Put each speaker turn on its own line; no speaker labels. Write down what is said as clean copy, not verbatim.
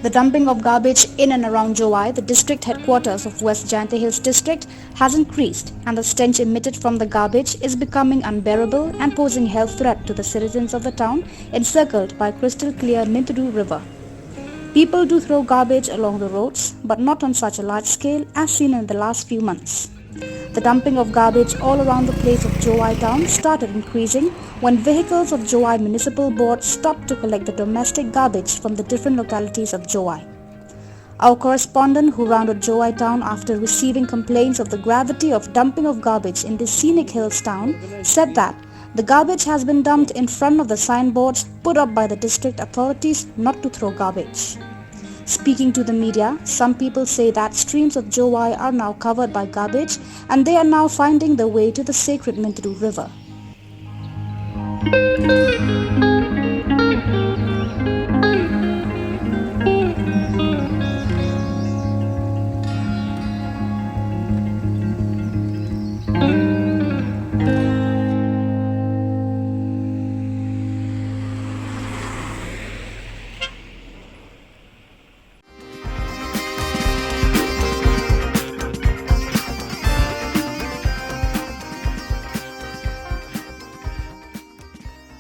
The dumping of garbage in and around Jowai, the district headquarters of West Jante Hills district, has increased and the stench emitted from the garbage is becoming unbearable and posing health threat to the citizens of the town encircled by crystal clear Mintadu River. People do throw garbage along the roads, but not on such a large scale as seen in the last few months. The dumping of garbage all around the place of Jowai town started increasing when vehicles of Jowai Municipal Board stopped to collect the domestic garbage from the different localities of Jowai. Our correspondent who rounded Jowai town after receiving complaints of the gravity of dumping of garbage in this scenic hills town said that the garbage has been dumped in front of the signboards put up by the district authorities not to throw garbage. Speaking to the media, some people say that streams of Jowai are now covered by garbage and they are now finding their way to the sacred Mintadu River.